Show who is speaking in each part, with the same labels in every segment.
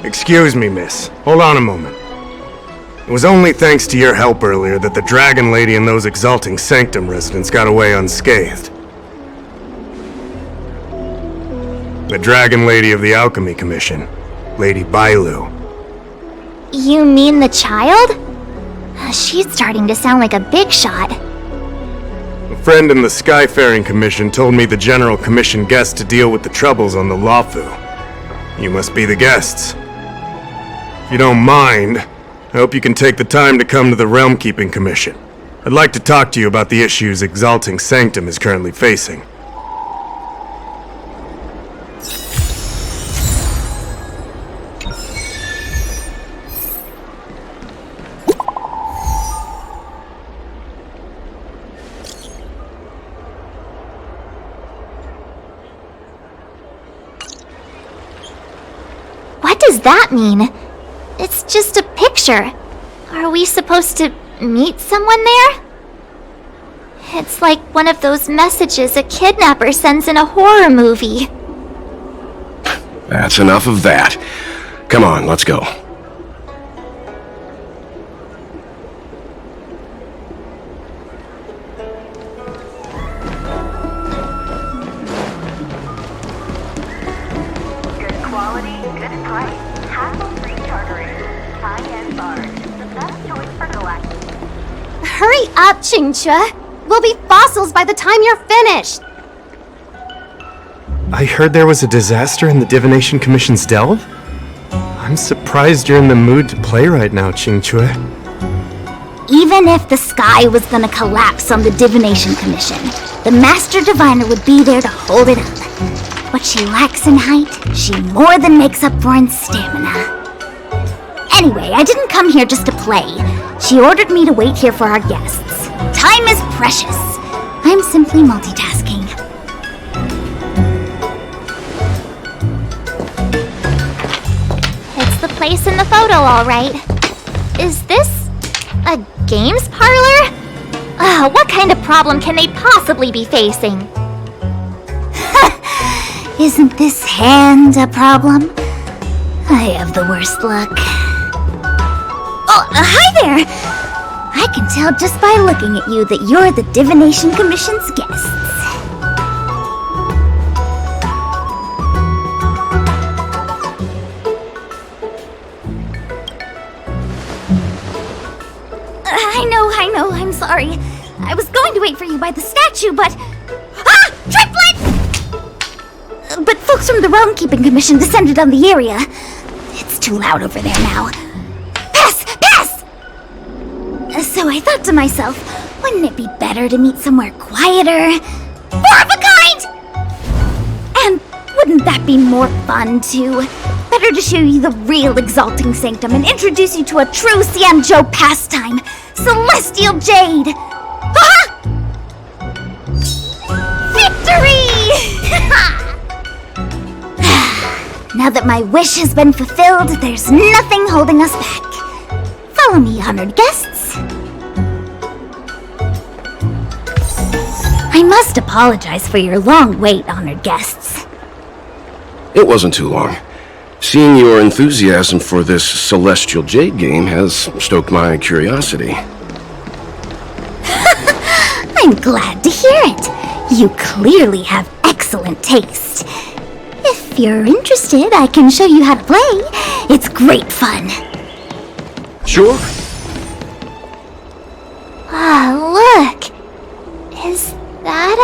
Speaker 1: Excuse me, miss. Hold on a moment. It was only thanks to your help earlier that the Dragon Lady and those exalting Sanctum residents got away unscathed. The Dragon Lady of the Alchemy Commission, Lady Bailu.
Speaker 2: You mean the child? She's starting to sound like a big shot.
Speaker 1: A friend in the Skyfaring Commission told me the General commissioned guests to deal with the troubles on the Lofu. You must be the guests. If you don't mind, I hope you can take the time to come to the Realm Keeping Commission. I'd like to talk to you about the issues Exalting Sanctum is currently facing.
Speaker 2: What does that mean? It's just a picture. Are we supposed to meet someone there? It's like one of those messages a kidnapper sends in a horror movie.
Speaker 3: That's enough of that. Come on, let's go.
Speaker 4: Hurry up, Qingque! We'll be fossils by the time you're finished!
Speaker 1: I heard there was a disaster in the Divination Commission's delve? I'm surprised you're in the mood to play right now, Qingque.
Speaker 2: Even if the sky was gonna collapse on the Divination Commission, the Master Diviner would be there to hold it up. What she lacks in height, she more than makes up for in stamina. Anyway, I didn't come here just to play. She ordered me to wait here for our guests. Time is precious. I'm simply multitasking. It's the place in the photo, all right. Is this a games parlor? What kind of problem can they possibly be facing? Isn't this hand a problem? I have the worst luck. Oh, hi there! I can tell just by looking at you that you're the Divination Commission's guests. I know, I'm sorry. I was going to wait for you by the statue, but... Ah! Triplet! But folks from the Realm Keeping Commission descended on the area. It's too loud over there now. So I thought to myself, wouldn't it be better to meet somewhere quieter? More of a kind! And wouldn't that be more fun, too? Better to show you the real Exalting Sanctum and introduce you to a true Xianzhou pastime, Celestial Jade! Ha! Victory! Now that my wish has been fulfilled, there's nothing holding us back. Follow me, honored guests. I must apologize for your long wait, honored guests.
Speaker 3: It wasn't too long. Seeing your enthusiasm for this Celestial Jade game has stoked my curiosity.
Speaker 2: I'm glad to hear it. You clearly have excellent taste. If you're interested, I can show you how to play. It's great fun.
Speaker 3: Sure.
Speaker 2: Look. Is that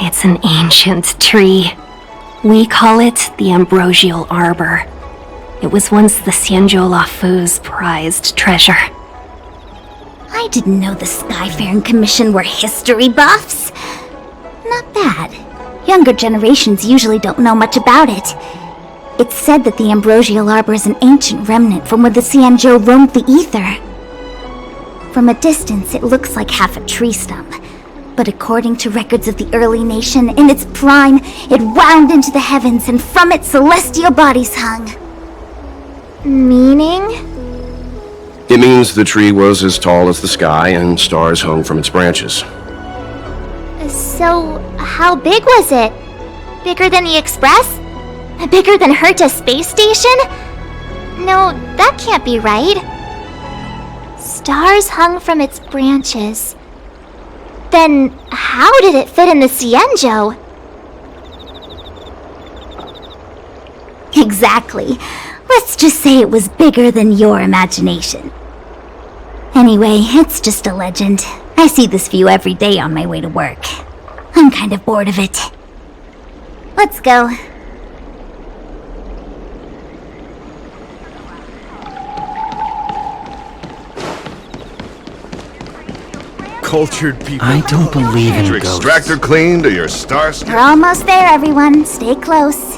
Speaker 4: It's an ancient tree. We call it the Ambrosial Arbor. It was once the Xianzhou Luofu's prized treasure.
Speaker 2: I didn't know the Skyfaring Commission were history buffs. Not bad. Younger generations usually don't know much about it. It's said that the Ambrosial Arbor is an ancient remnant from where the Xianzhou roamed the ether. From a distance, it looks like half a tree stump. But according to records of the early nation, in its prime, it wound into the heavens and from it celestial bodies hung. Meaning?
Speaker 3: It means the tree was as tall as the sky and stars hung from its branches.
Speaker 2: So, how big was it? Bigger than the Express? Bigger than Herta space station? No, that can't be right. Stars hung from its branches. Then how did it fit in the Xianzhou? Exactly. Let's just say it was bigger than your imagination. Anyway, it's just a legend. I see this view every day on my way to work. I'm kind of bored of it. Let's go.
Speaker 5: Cultured people.
Speaker 6: I don't believe in
Speaker 5: Your
Speaker 6: ghosts.
Speaker 5: extractor cleaned or your star
Speaker 2: We're almost there, everyone. Stay close.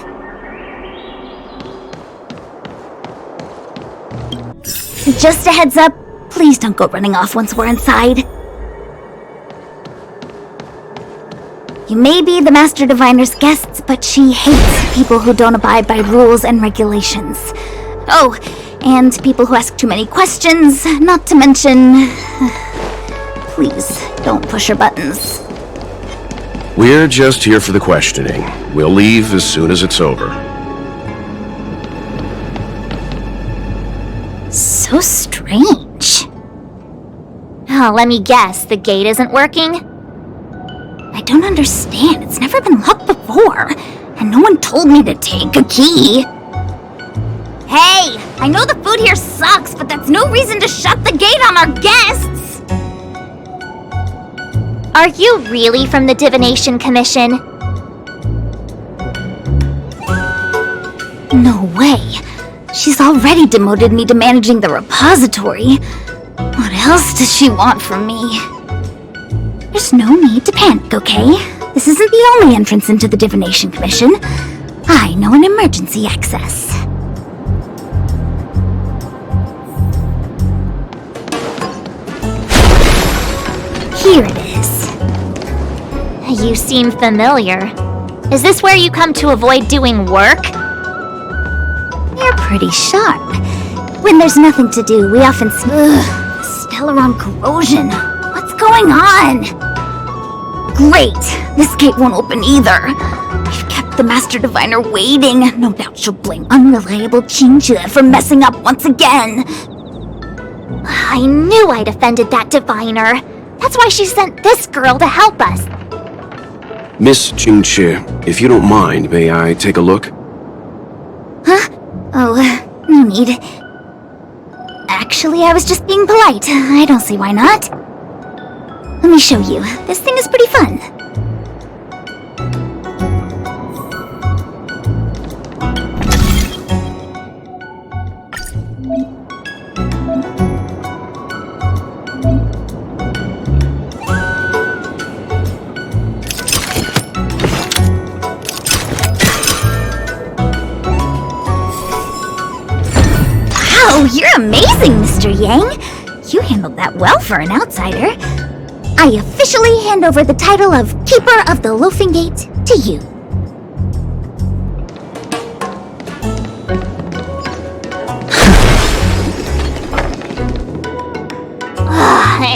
Speaker 2: Just a heads up, please don't go running off once we're inside. You may be the Master Diviner's guests, but she hates people who don't abide by rules and regulations. Oh, and people who ask too many questions, not to mention... Please, don't push her buttons.
Speaker 3: We're just here for the questioning. We'll leave as soon as it's over.
Speaker 2: So strange. Oh, let me guess, the gate isn't working? I don't understand. It's never been locked before. And no one told me to take a key. Hey, I know the food here sucks, but that's no reason to shut the gate on our guests! Are you really from the Divination Commission? No way. She's already demoted me to managing the repository. What else does she want from me? There's no need to panic, okay? This isn't the only entrance into the Divination Commission. I know an emergency access. Here it is. You seem familiar. Is this where you come to avoid doing work? You're pretty sharp. When there's nothing to do, we often Stellaron corrosion. What's going on? Great! This gate won't open either. We've kept the Master Diviner waiting. No doubt she'll blame unreliable Xianzhou for messing up once again. I knew I'd offended that Diviner. That's why she sent this girl to help us.
Speaker 3: Miss Xianzhou, if you don't mind, may I take a look?
Speaker 2: Huh? Oh, no need. Actually, I was just being polite. I don't see why not. Let me show you. This thing is pretty fun. Wow, you're amazing, Mr. Yang. You handled that well for an outsider. I officially hand over the title of Keeper of the Loafing Gate to you.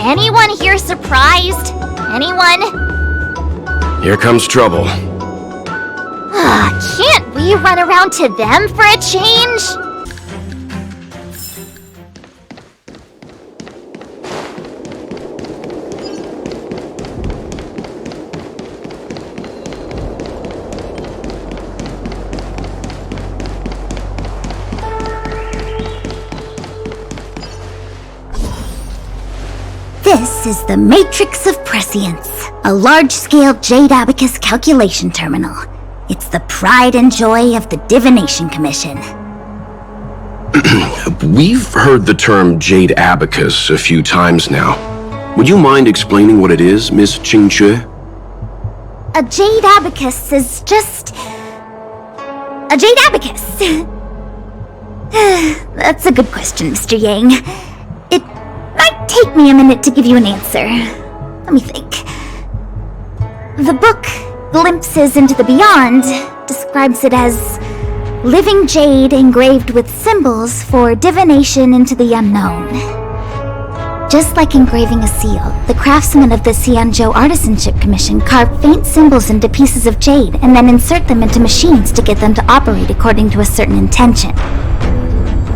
Speaker 2: Anyone here surprised? Anyone?
Speaker 3: Here comes trouble.
Speaker 2: Can't we run around to them for a change? This is the Matrix of Prescience, a large-scale Jade Abacus calculation terminal. It's the pride and joy of the Divination Commission.
Speaker 3: We've heard the term Jade Abacus a few times now. Would you mind explaining what it is, Miss Xianzhou?
Speaker 2: A Jade Abacus is just... a Jade Abacus! That's a good question, Mr. Yang. It might take me a minute to give you an answer. Let me think. The book, Glimpses into the Beyond, describes it as living jade engraved with symbols for divination into the unknown. Just like engraving a seal, the craftsmen of the Xianzhou Artisanship Commission carve faint symbols into pieces of jade and then insert them into machines to get them to operate according to a certain intention.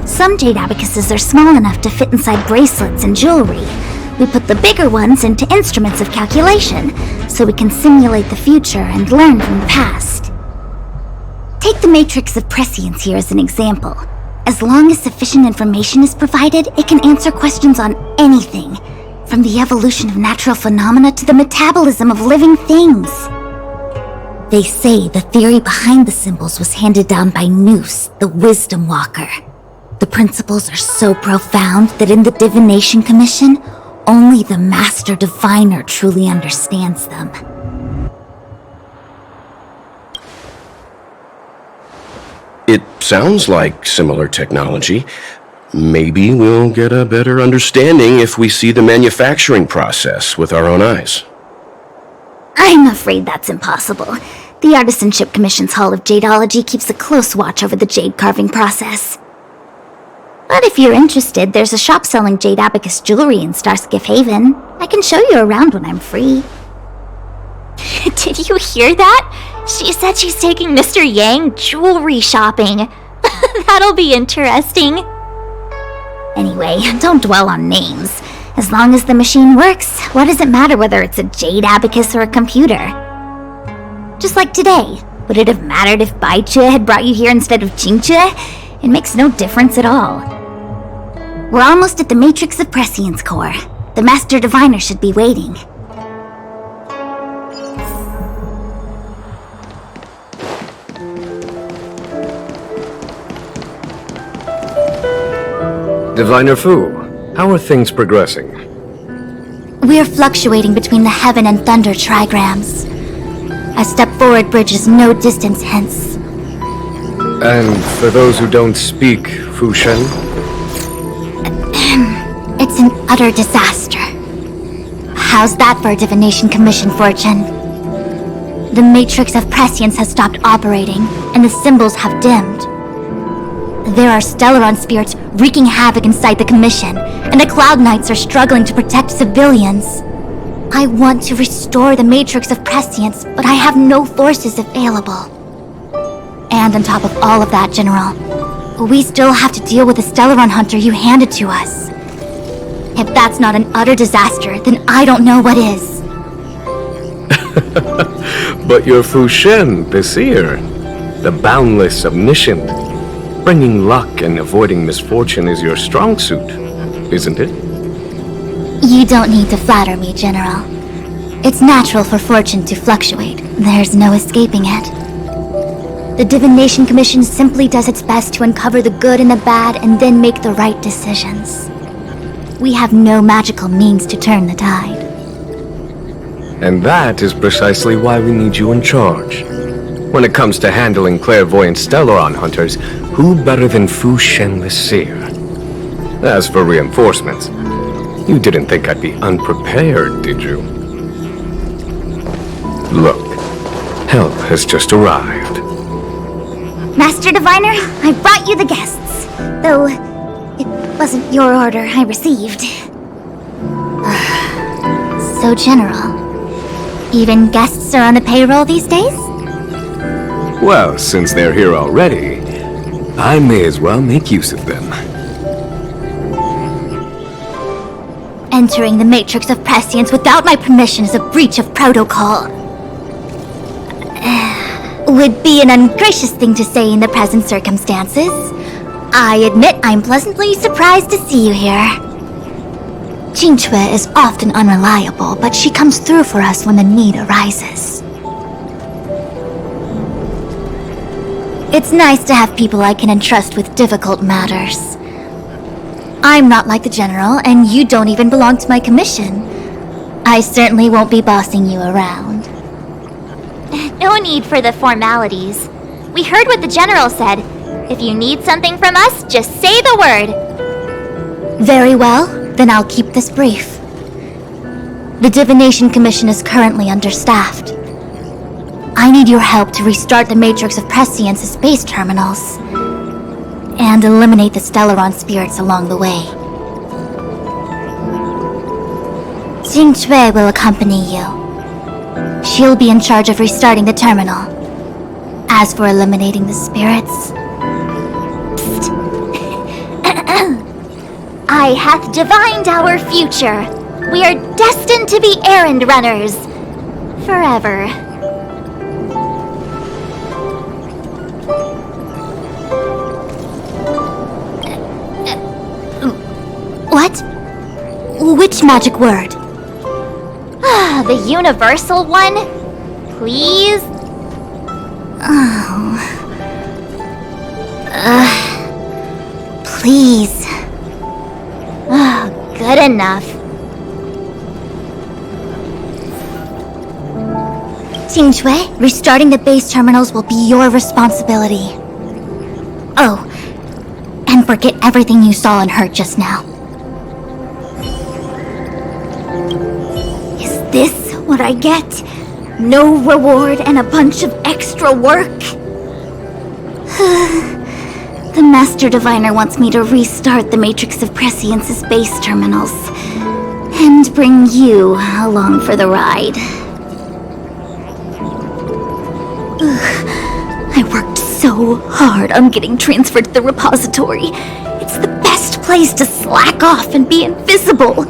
Speaker 2: Some jade abacuses are small enough to fit inside bracelets and jewelry. We put the bigger ones into instruments of calculation, so we can simulate the future and learn from the past. Take the matrix of prescience here as an example. As long as sufficient information is provided, it can answer questions on anything, from the evolution of natural phenomena to the metabolism of living things. They say the theory behind the symbols was handed down by Noose, the Wisdom Walker. The principles are so profound that in the Divination Commission, only the Master Diviner truly understands them.
Speaker 3: It sounds like similar technology. Maybe we'll get a better understanding if we see the manufacturing process with our own eyes.
Speaker 2: I'm afraid that's impossible. The Artisanship Commission's Hall of Jadeology keeps a close watch over the jade carving process. But if you're interested, there's a shop selling jade abacus jewelry in Starskiff Haven. I can show you around when I'm free.
Speaker 6: Did you hear that? She said she's taking Mr. Yang jewelry shopping. That'll be interesting.
Speaker 2: Anyway, don't dwell on names. As long as the machine works, what does it matter whether it's a jade abacus or a computer? Just like today, would it have mattered if Baichue had brought you here instead of Qingchue? It makes no difference at all. We're almost at the Matrix of Prescience Core. The Master Diviner should be waiting.
Speaker 7: Diviner Fu, how are things progressing?
Speaker 2: We're fluctuating between the heaven and thunder trigrams. A step forward bridges no distance hence.
Speaker 7: And for those who don't speak Fu Shen?
Speaker 2: It's an utter disaster. How's that for a Divination Commission fortune? The Matrix of Prescience has stopped operating, and the symbols have dimmed. There are Stellaron spirits wreaking havoc inside the Commission, and the Cloud Knights are struggling to protect civilians. I want to restore the Matrix of Prescience, but I have no forces available. And on top of all of that, General, we still have to deal with the Stellaron Hunter you handed to us. If that's not an utter disaster, then I don't know what is.
Speaker 7: But you're Fu Shen, the seer, the boundless omniscient. Bringing luck and avoiding misfortune is your strong suit, isn't it?
Speaker 2: You don't need to flatter me, General. It's natural for fortune to fluctuate. There's no escaping it. The Divination Commission simply does its best to uncover the good and the bad and then make the right decisions. We have no magical means to turn the tide.
Speaker 7: And that is precisely why we need you in charge. When it comes to handling clairvoyant Stellaron hunters, who better than Fu Shen the Seer? As for reinforcements, you didn't think I'd be unprepared, did you? Look, help has just arrived.
Speaker 2: Master Diviner, I brought you the guests. Though, it wasn't your order I received. So, General, even guests are on the payroll these days?
Speaker 7: Well, since they're here already, I may as well make use of them.
Speaker 2: Entering the Matrix of Prescience without my permission is a breach of protocol. Would be an ungracious thing to say in the present circumstances. I admit I'm pleasantly surprised to see you here. Qingchue is often unreliable, but she comes through for us when the need arises. It's nice to have people I can entrust with difficult matters. I'm not like the General, and you don't even belong to my commission. I certainly won't be bossing you around.
Speaker 6: No need for the formalities. We heard what the General said. If you need something from us, just say the word.
Speaker 2: Very well, then I'll keep this brief. The Divination Commission is currently understaffed. I need your help to restart the Matrix of Prescience's base terminals and eliminate the Stellaron spirits along the way. Xianzhou will accompany you. She'll be in charge of restarting the terminal. As for eliminating the spirits...
Speaker 6: I hath divined our future. We are destined to be errand runners. Forever.
Speaker 2: What? Which magic word?
Speaker 6: The universal one? Please?
Speaker 2: Please.
Speaker 6: Good enough.
Speaker 2: Xianzhou, restarting the base terminals will be your responsibility. Oh, and forget everything you saw and heard just now. Is this what I get? No reward and a bunch of extra work? The Master Diviner wants me to restart the Matrix of Prescience's base terminals. And bring you along for the ride. I worked so hard on getting transferred to the repository. It's the best place to slack off and be invisible.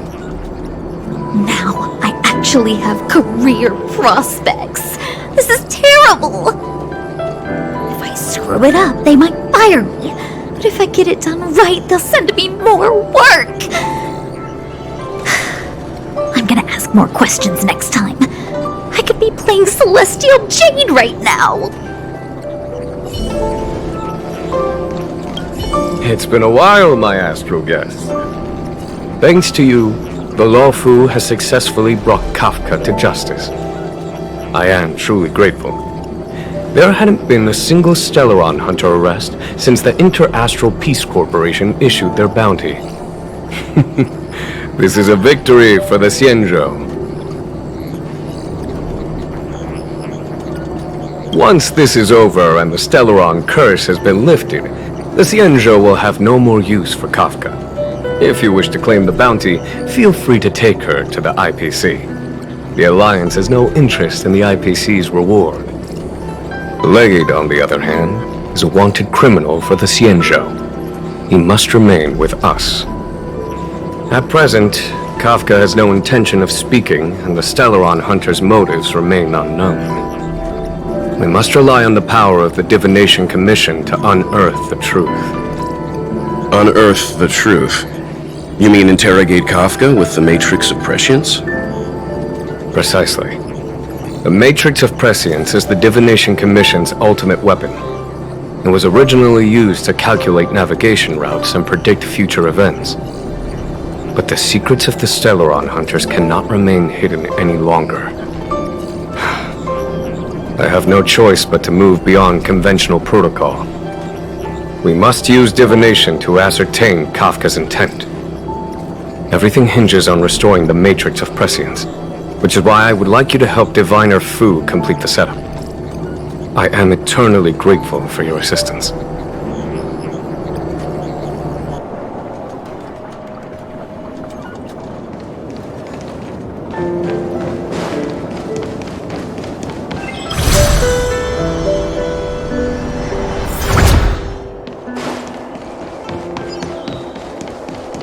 Speaker 2: Now I actually have career prospects. This is terrible. If I screw it up, they might fire me. But if I get it done right, they'll send me more work. I'm gonna ask more questions next time. I could be playing Celestial Jade right now.
Speaker 7: It's been a while, my astral guest. Thanks to you, the Luofu has successfully brought Kafka to justice. I am truly grateful. There hadn't been a single Stellaron hunter arrest since the Inter-Astral Peace Corporation issued their bounty. This is a victory for the Xianzhou. Once this is over and the Stellaron curse has been lifted, the Xianzhou will have no more use for Kafka. If you wish to claim the bounty, feel free to take her to the IPC. The Alliance has no interest in the IPC's reward. Blade, on the other hand, is a wanted criminal for the Xianzhou. He must remain with us. At present, Kafka has no intention of speaking, and the Stellaron hunter's motives remain unknown. We must rely on the power of the Divination Commission to unearth the truth.
Speaker 3: Unearth the truth? You mean interrogate Kafka with the Matrix of Prescience?
Speaker 7: Precisely. The Matrix of Prescience is the Divination Commission's ultimate weapon. It was originally used to calculate navigation routes and predict future events. But the secrets of the Stellaron hunters cannot remain hidden any longer. I have no choice but to move beyond conventional protocol. We must use divination to ascertain Kafka's intent. Everything hinges on restoring the Matrix of Prescience, which is why I would like you to help Diviner Fu complete the setup. I am eternally grateful for your assistance.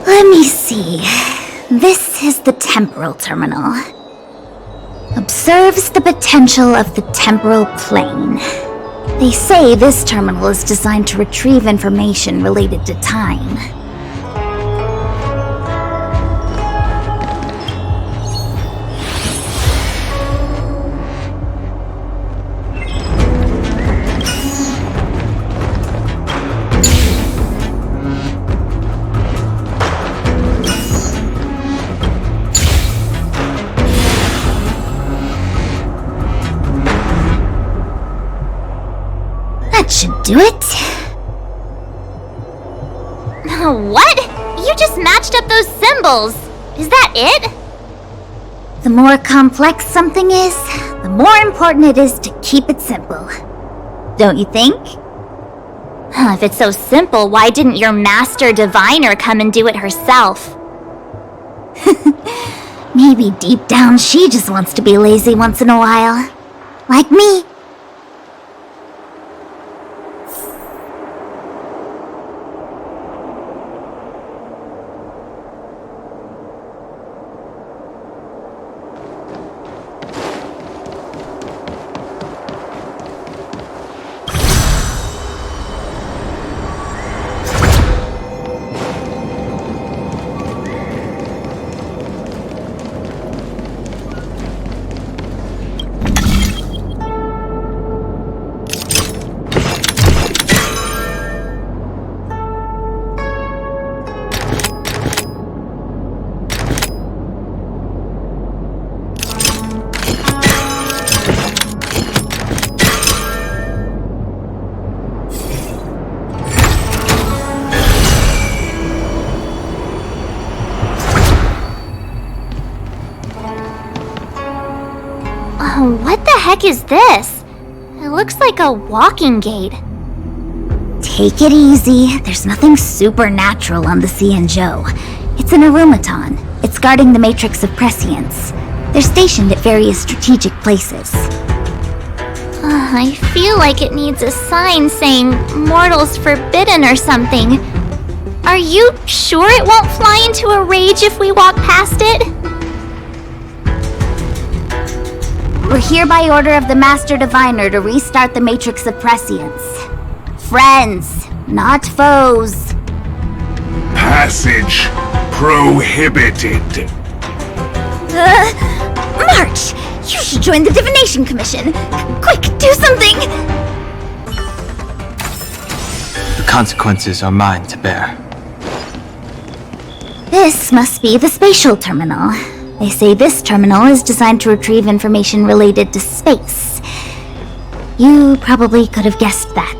Speaker 2: Let me see. This is the temporal terminal. Observes the potential of the temporal plane. They say this terminal is designed to retrieve information related to time. That should do it.
Speaker 6: What? You just matched up those symbols. Is that it?
Speaker 2: The more complex something is, the more important it is to keep it simple. Don't you think?
Speaker 6: If it's so simple, why didn't your master diviner come and do it herself?
Speaker 2: Maybe deep down she just wants to be lazy once in a while. Like me.
Speaker 6: What the heck is this? It looks like a walking gate.
Speaker 2: Take it easy. There's nothing supernatural on the Xianzhou. It's an aromaton. It's guarding the matrix of prescience. They're stationed at various strategic places.
Speaker 6: I feel like it needs a sign saying mortals forbidden or something. Are you sure it won't fly into a rage if we walk past it?
Speaker 2: We're here by order of the Master Diviner to restart the Matrix of Prescience. Friends, not foes.
Speaker 5: Passage prohibited.
Speaker 2: March! You should join the Divination Commission. Quick, do something!
Speaker 8: The consequences are mine to bear.
Speaker 2: This must be the spatial terminal. They say this terminal is designed to retrieve information related to space. You probably could have guessed that.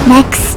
Speaker 2: Next.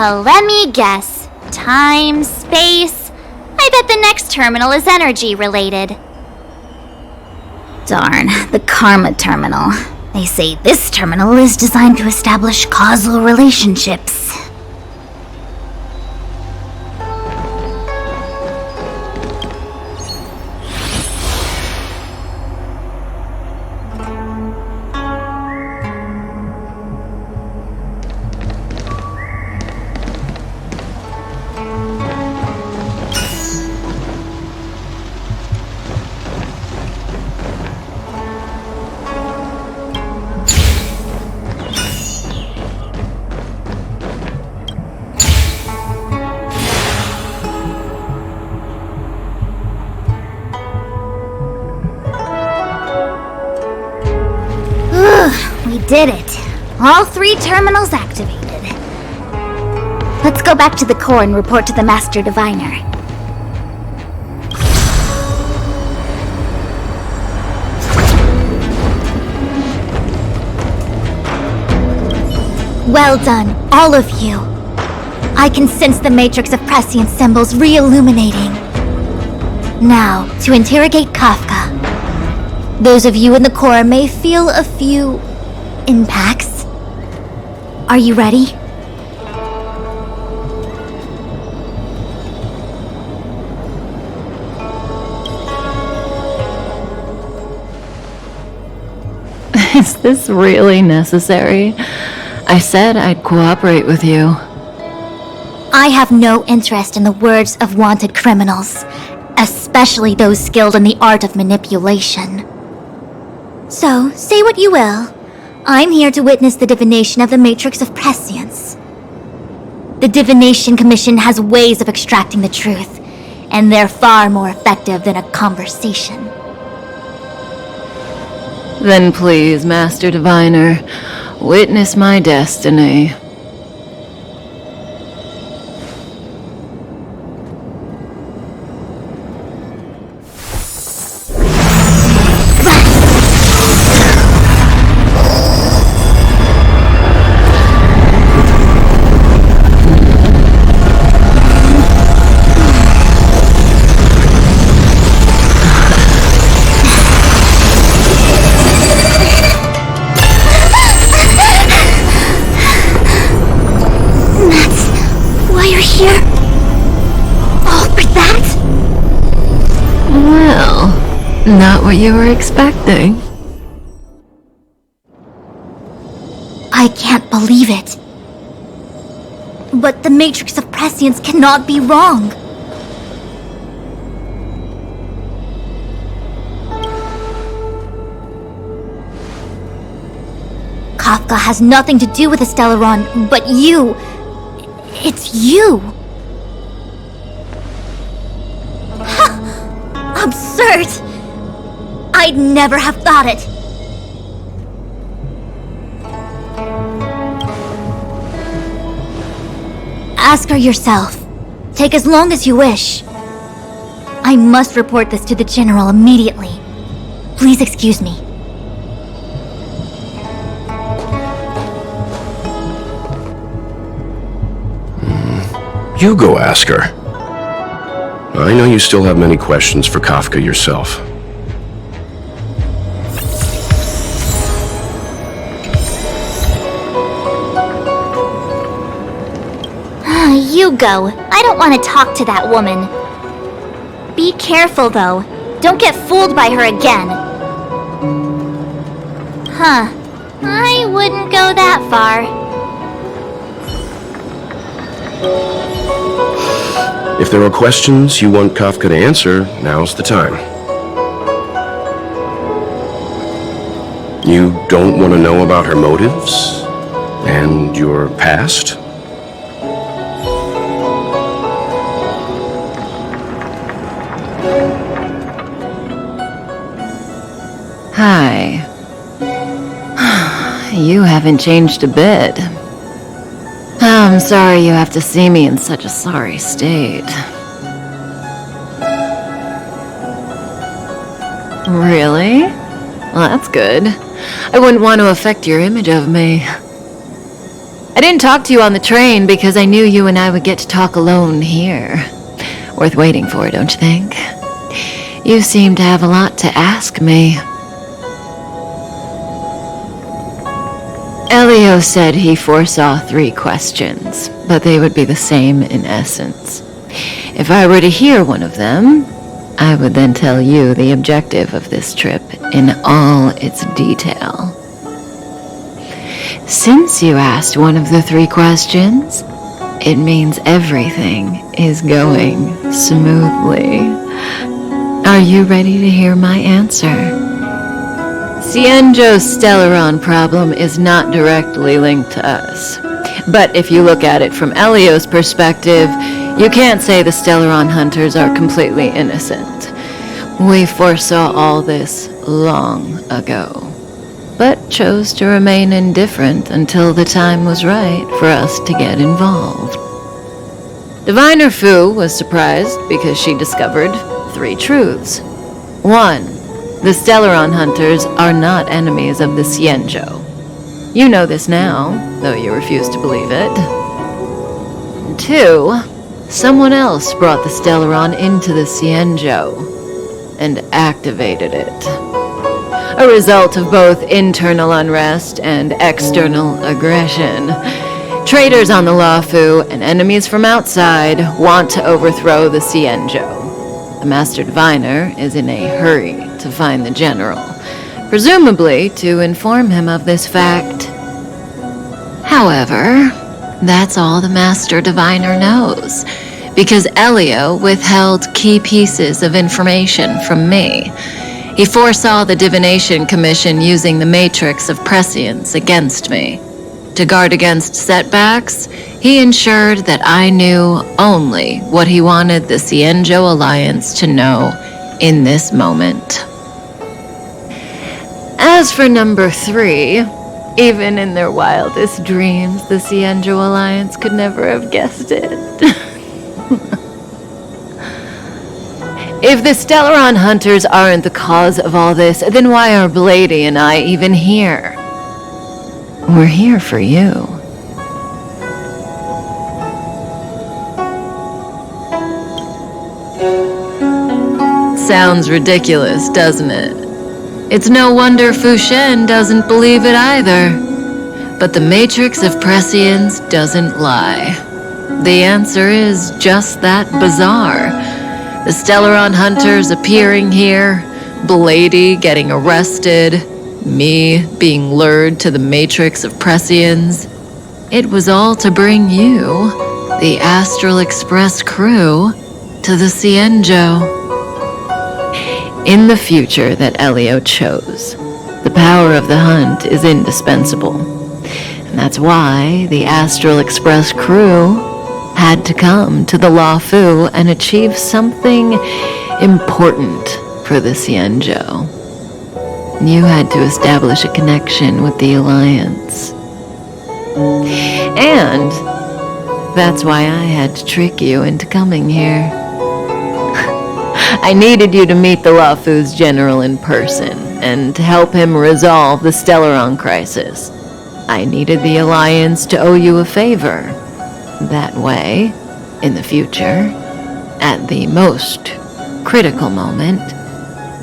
Speaker 6: Let me guess. Time, space. I bet the next terminal is energy related.
Speaker 2: Darn, the Karma Terminal. They say this terminal is designed to establish causal relationships. We did it. All 3 terminals activated. Let's go back to the core and report to the Master Diviner. Well done, all of you. I can sense the matrix of prescient symbols re-illuminating. Now, to interrogate Kafka. Those of you in the core may feel a few impacts. Are you ready?
Speaker 9: Is this really necessary? I said I'd cooperate with you.
Speaker 2: I have no interest in the words of wanted criminals, especially those skilled in the art of manipulation. So, say what you will. I'm here to witness the divination of the matrix of prescience. The Divination Commission has ways of extracting the truth, and they're far more effective than a conversation.
Speaker 9: Then please, Master Diviner, witness my destiny. Not what you were expecting.
Speaker 2: I can't believe it. But the matrix of prescience cannot be wrong. Kafka has nothing to do with the Stellaron, but you. It's you. Absurd! I'd never have thought it. Ask her yourself. Take as long as you wish. I must report this to the General immediately. Please excuse me.
Speaker 3: You go ask her. I know you still have many questions for Kafka yourself.
Speaker 6: You go. I don't want to talk to that woman. Be careful, though. Don't get fooled by her again. Huh. I wouldn't go that far.
Speaker 3: If there are questions you want Kafka to answer, now's the time. You don't want to know about her motives and your past?
Speaker 9: Hi. You haven't changed a bit. I'm sorry you have to see me in such a sorry state. Really? Well, that's good. I wouldn't want to affect your image of me. I didn't talk to you on the train because I knew you and I would get to talk alone here. Worth waiting for, don't you think? You seem to have a lot to ask me. Elio said he foresaw 3 questions, but they would be the same in essence. If I were to hear one of them, I would then tell you the objective of this trip in all its detail. Since you asked one of the 3 questions, it means everything is going smoothly. Are you ready to hear my answer? Xianzhou's Stellaron problem is not directly linked to us. But if you look at it from Elio's perspective, you can't say the Stellaron hunters are completely innocent. We foresaw all this long ago. but chose to remain indifferent until the time was right for us to get involved. Diviner Fu was surprised because she discovered 3 truths. 1. The Stellaron hunters are not enemies of the Xianzhou. You know this now, though you refuse to believe it. 2. Someone else brought the Stellaron into the Xianzhou and activated it. A result of both internal unrest and external aggression. Traders on the Luofu and enemies from outside want to overthrow the Xianzhou. The Master Diviner is in a hurry to find the General, presumably to inform him of this fact. However, that's all the Master Diviner knows, because Elio withheld key pieces of information from me. He foresaw the Divination Commission using the matrix of prescience against me. To guard against setbacks, he ensured that I knew only what he wanted the Xianzhou Alliance to know in this moment. As for number 3, even in their wildest dreams, the Xianzhou Alliance could never have guessed it. If the Stellaron hunters aren't the cause of all this, then why are Blady and I even here? We're here for you. Sounds ridiculous, doesn't it? It's no wonder Fu Shen doesn't believe it either. But the matrix of prescience doesn't lie. The answer is just that bizarre. The Stellaron hunters appearing here, Blady getting arrested, me being lured to the matrix of prescience. It was all to bring you, the Astral Express crew, to the Xianzhou. In the future that Elio chose, the power of the hunt is indispensable. And that's why the Astral Express crew had to come to the Luofu and achieve something important for the Xianzhou. You had to establish a connection with the Alliance. And that's why I had to trick you into coming here. I needed you to meet the Luofu's general in person and to help him resolve the Stellaron crisis. I needed the Alliance to owe you a favor. That way, in the future, at the most critical moment,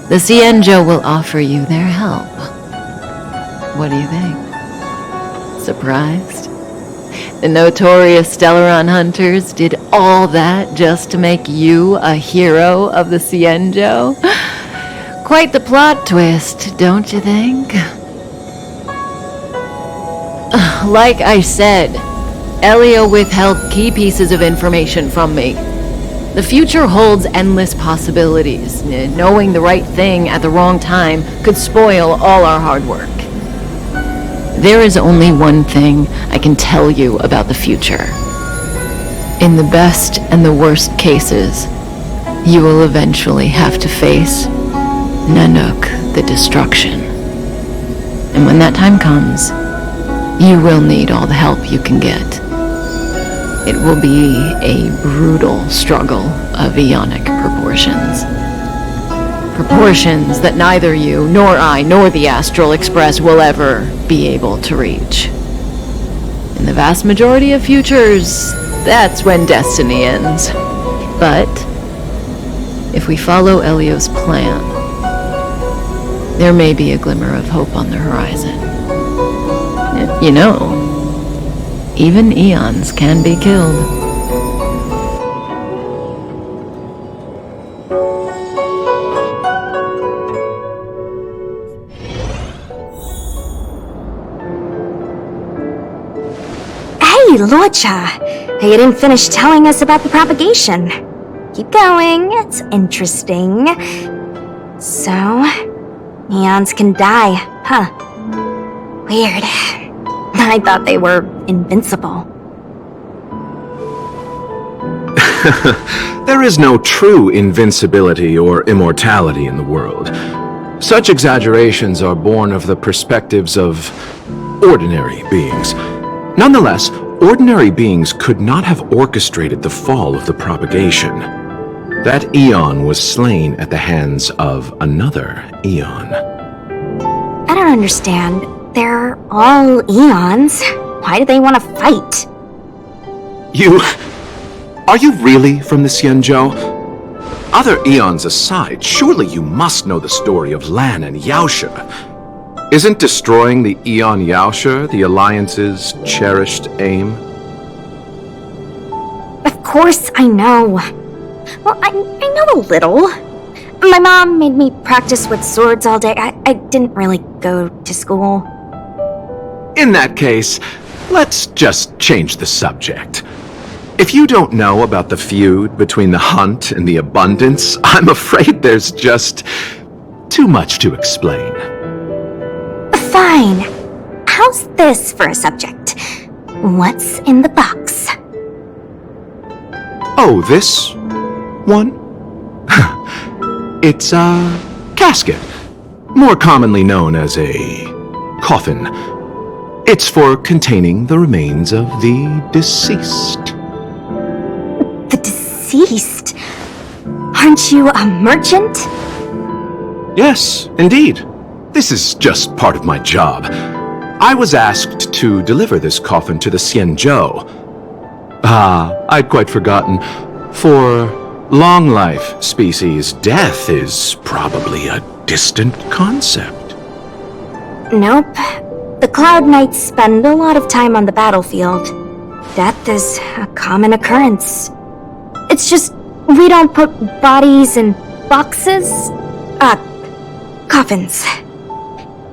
Speaker 9: the Xianzhou will offer you their help. What do you think? Surprised? The notorious Stellaron hunters did all that just to make you a hero of the Xianzhou? Quite the plot twist, don't you think? Like I said, Elio withheld key pieces of information from me. The future holds endless possibilities. Knowing the right thing at the wrong time could spoil all our hard work. There is only one thing I can tell you about the future. In the best and the worst cases, you will eventually have to face Nanook the Destruction. And when that time comes, you will need all the help you can get. It will be a brutal struggle of Ionic proportions. Proportions that neither you, nor I, nor the Astral Express will ever be able to reach. In the vast majority of futures, that's when destiny ends. But if we follow Elio's plan, there may be a glimmer of hope on the horizon. You know, even eons can be killed.
Speaker 2: Hey, Luocha! You didn't finish telling us about the propagation. Keep going, it's interesting. So, eons can die, huh? Weird. I thought they were invincible.
Speaker 3: There is no true invincibility or immortality in the world.
Speaker 10: Such exaggerations are born of the perspectives of ordinary beings. Nonetheless, ordinary beings could not have orchestrated the fall of the propagation. That eon was slain at the hands of another eon.
Speaker 4: I don't understand. They're all eons. Why do they want to fight?
Speaker 10: Are you really from the Xianzhou? Other eons aside, surely you must know the story of Lan and Yaoshe. Isn't destroying the Eon Yaoshe the Alliance's cherished aim?
Speaker 4: Of course I know. Well, I know a little. My mom made me practice with swords all day. I didn't really go to school.
Speaker 10: In that case, let's just change the subject. If you don't know about the feud between the Hunt and the Abundance, I'm afraid there's just too much to explain.
Speaker 4: Fine. How's this for a subject? What's in the box?
Speaker 10: Oh, this one? It's a casket, more commonly known as a coffin. It's for containing the remains of the deceased.
Speaker 4: The deceased? Aren't you a merchant?
Speaker 10: Yes, indeed. This is just part of my job. I was asked to deliver this coffin to the Xianzhou. I'd quite forgotten. For long life species, death is probably a distant concept.
Speaker 4: Nope. The Cloud Knights spend a lot of time on the battlefield. Death is a common occurrence. It's just we don't put bodies in boxes. Coffins.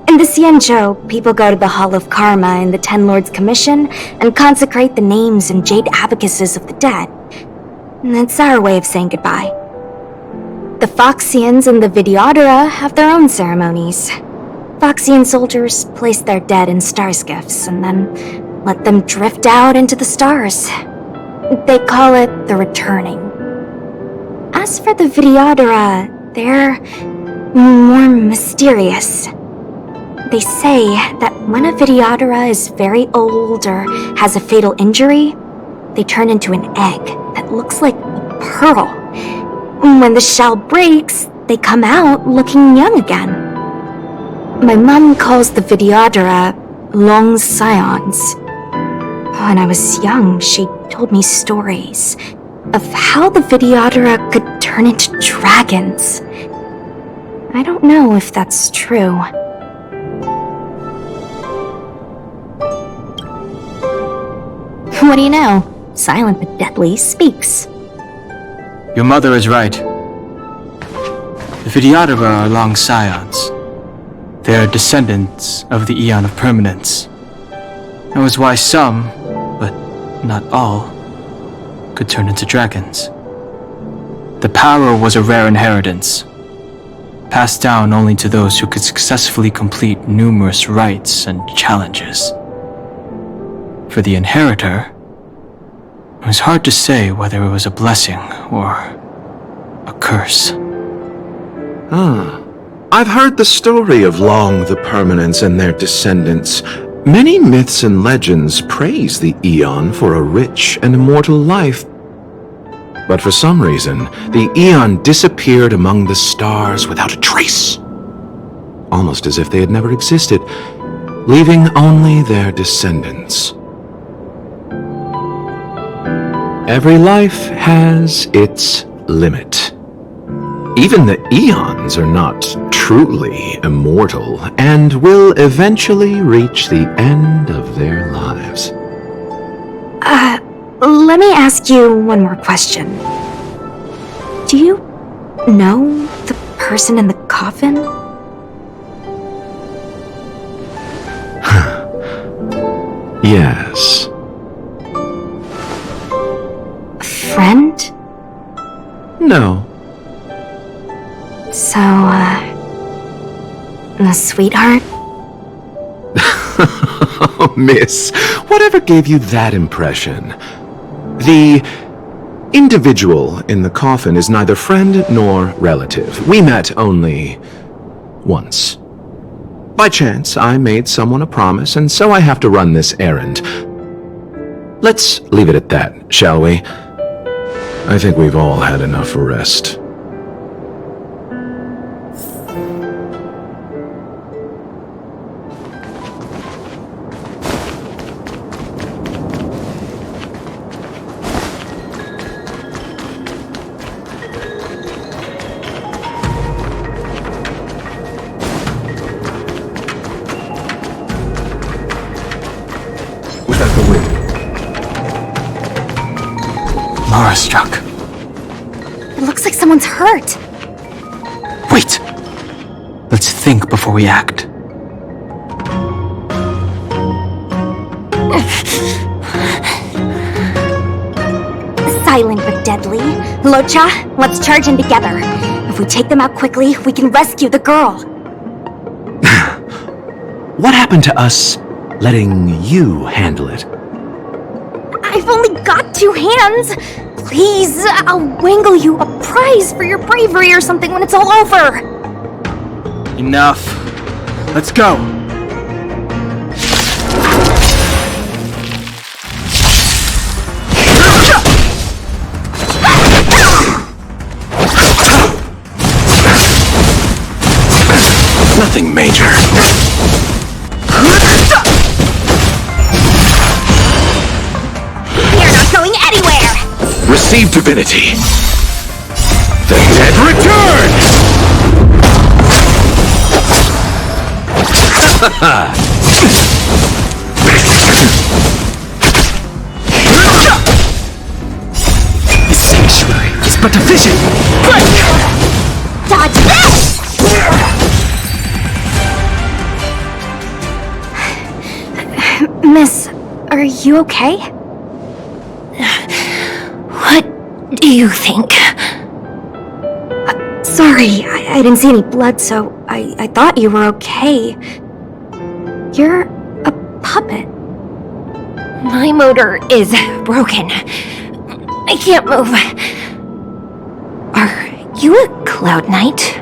Speaker 4: In the Xianzhou, people go to the Hall of Karma in the Ten Lords Commission and consecrate the names and jade abacuses of the dead. It's our way of saying goodbye. The Foxians and the Videodora have their own ceremonies. Foxian soldiers place their dead in star skiffs and then let them drift out into the stars. They call it the returning. As for the Videodora, they're more mysterious. They say that when a Videodora is very old or has a fatal injury, they turn into an egg that looks like a pearl. When the shell breaks, they come out looking young again. My mom calls the Videodora long scions. When I was young, she told me stories of how the Videodora could turn into dragons. I don't know if that's true. What do you know? Silent but deadly speaks.
Speaker 8: Your mother is right. The Videodora are long scions. They are descendants of the Eon of Permanence. That was why some, but not all, could turn into dragons. The power was a rare inheritance, passed down only to those who could successfully complete numerous rites and challenges. For the inheritor, it was hard to say whether it was a blessing or a curse.
Speaker 10: I've heard the story of Long the Permanence and their descendants. Many myths and legends praise the Eon for a rich and immortal life. But for some reason, the Eon disappeared among the stars without a trace. Almost as if they had never existed, leaving only their descendants. Every life has its limit. Even the Eons are not truly immortal and will eventually reach the end of their lives.
Speaker 4: Let me ask you one more question. Do you know the person in the coffin?
Speaker 10: Yes.
Speaker 4: A friend?
Speaker 10: No.
Speaker 4: So, a sweetheart?
Speaker 10: Oh, miss, whatever gave you that impression? The individual in the coffin is neither friend nor relative. We met only once. By chance, I made someone a promise, and so I have to run this errand. Let's leave it at that, shall we? I think we've all had enough rest.
Speaker 7: Was that the wind?
Speaker 8: Mara struck.
Speaker 4: It looks like someone's hurt.
Speaker 8: Wait! Let's think before we act.
Speaker 4: Silent but deadly. Locha, let's charge in together. If we take them out quickly, we can rescue the girl.
Speaker 10: What happened to us letting you handle it?
Speaker 4: I've only got 2 hands. Please, I'll wangle you a prize for your bravery or something when it's all over.
Speaker 8: Enough. Let's go.
Speaker 10: Nothing major.
Speaker 4: You're not going anywhere.
Speaker 10: Receive divinity. The dead return!
Speaker 8: The sanctuary is but a vision.
Speaker 4: Dodge this! Miss, are you okay?
Speaker 6: What do you think?
Speaker 4: Sorry, I didn't see any blood, so I thought you were okay. You're a puppet.
Speaker 6: My motor is broken. I can't move. Are you a Cloud Knight?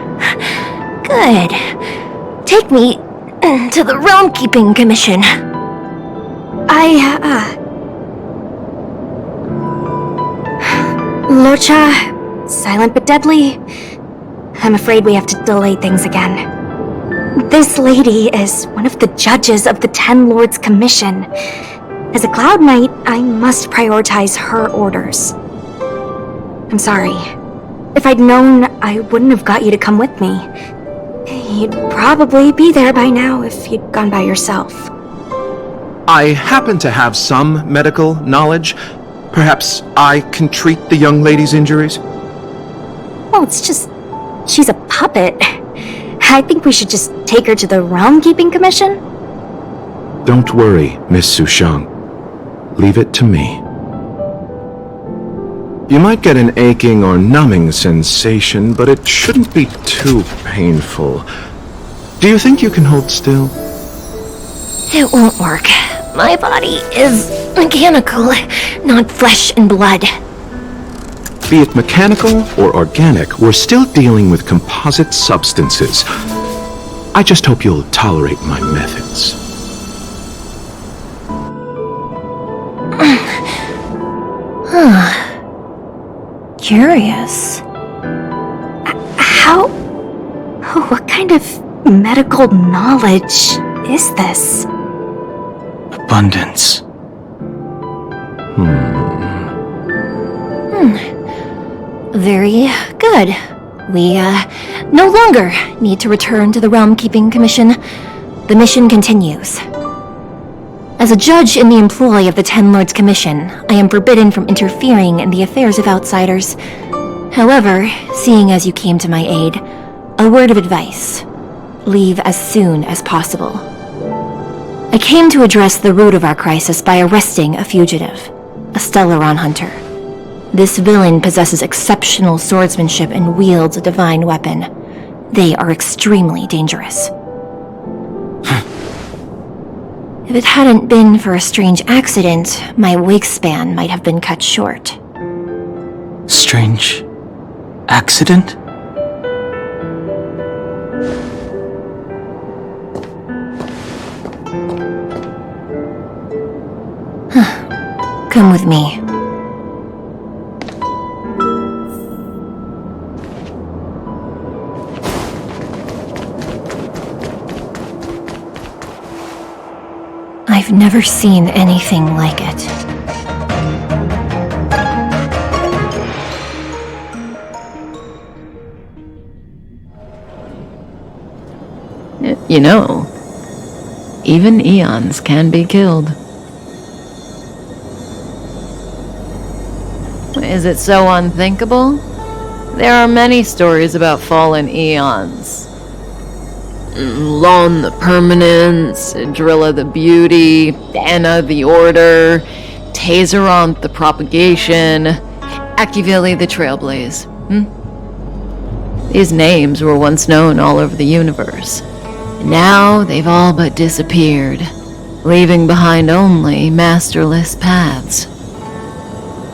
Speaker 6: Good. Take me to the Realm Keeping Commission.
Speaker 4: Locha, silent but deadly. I'm afraid we have to delay things again. This lady is one of the judges of the Ten Lords Commission. As a Cloud Knight, I must prioritize her orders. I'm sorry. If I'd known, I wouldn't have got you to come with me. You'd probably be there by now if you'd gone by yourself.
Speaker 10: I happen to have some medical knowledge. Perhaps I can treat the young lady's injuries?
Speaker 4: Well, it's just... she's a puppet. I think we should just take her to the Realm Keeping Commission.
Speaker 10: Don't worry, Miss Sushang. Leave it to me. You might get an aching or numbing sensation, but it shouldn't be too painful. Do you think you can hold still?
Speaker 6: It won't work. My body is mechanical, not flesh and blood.
Speaker 10: Be it mechanical or organic, we're still dealing with composite substances. I just hope you'll tolerate my methods.
Speaker 6: Curious.
Speaker 4: What kind of medical knowledge is this?
Speaker 8: Abundance.
Speaker 6: Very good. We, no longer need to return to the Realm Keeping Commission. The mission continues. As a judge in the employ of the Ten Lords Commission, I am forbidden from interfering in the affairs of outsiders. However, seeing as you came to my aid, a word of advice. Leave as soon as possible. I came to address the root of our crisis by arresting a fugitive, a Stellaron hunter. This villain possesses exceptional swordsmanship and wields a divine weapon. They are extremely dangerous. If it hadn't been for a strange accident, my wingspan might have been cut short.
Speaker 8: Strange accident?
Speaker 4: Come with me. I've never seen anything like it.
Speaker 9: You know, even eons can be killed. Is it so unthinkable? There are many stories about fallen eons. Lon the Permanence, Drilla the Beauty, Anna the Order, Tazeronth the Propagation, Akivili the Trailblaze. These names were once known all over the universe. Now they've all but disappeared, leaving behind only masterless paths.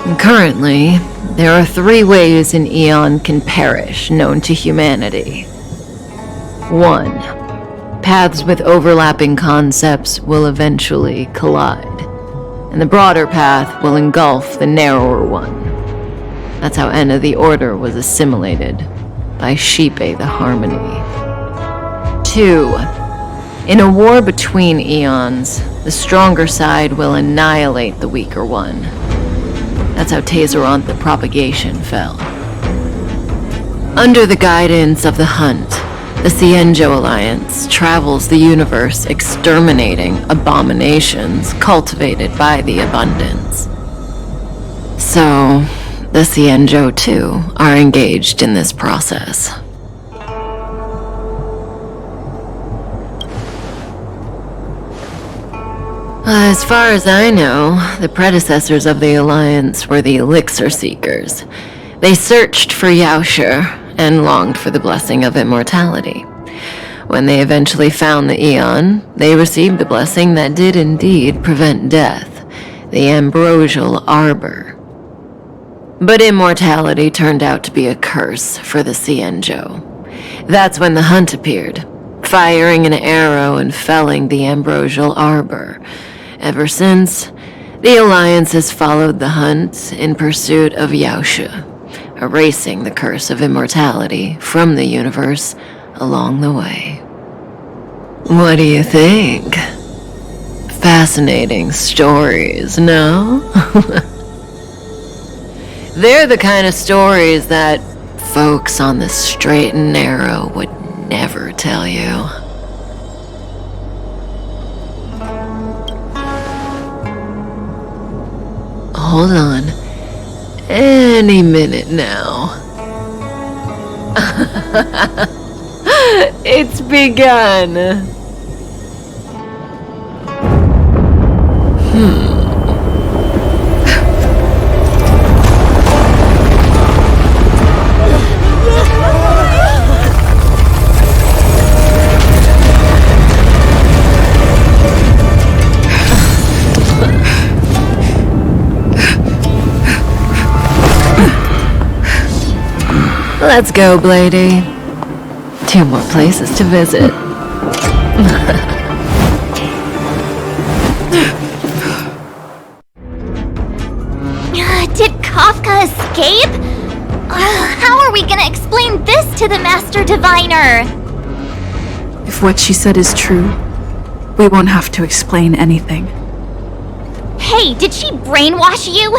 Speaker 9: And currently, there are 3 ways an eon can perish known to humanity. 1. Paths with overlapping concepts will eventually collide, and the broader path will engulf the narrower one. That's how Enna the Order was assimilated by Xipe the Harmony. 2. In a war between eons, the stronger side will annihilate the weaker one. That's how Tazeronth the Propagation fell. Under the guidance of the Hunt, the Xianzhou Alliance travels the universe exterminating abominations cultivated by the Abundance. So, the Xianzhou too are engaged in this process. As far as I know, the predecessors of the Alliance were the Elixir Seekers. They searched for Yaoshe and longed for the blessing of immortality. When they eventually found the Eon, they received the blessing that did indeed prevent death, the Ambrosial Arbor. But immortality turned out to be a curse for the Xianzhou. That's when the Hunt appeared, firing an arrow and felling the Ambrosial Arbor. Ever since, the Alliance has followed the Hunt in pursuit of Yaoshe, erasing the curse of immortality from the universe along the way. What do you think? Fascinating stories, no? They're the kind of stories that folks on the straight and narrow would never tell you. Hold on. Any minute now. It's begun. Let's go, Blady. 2 more places to visit.
Speaker 6: Did Kafka escape? How are we gonna explain this to the Master Diviner?
Speaker 11: If what she said is true, we won't have to explain anything.
Speaker 6: Hey, did she brainwash you?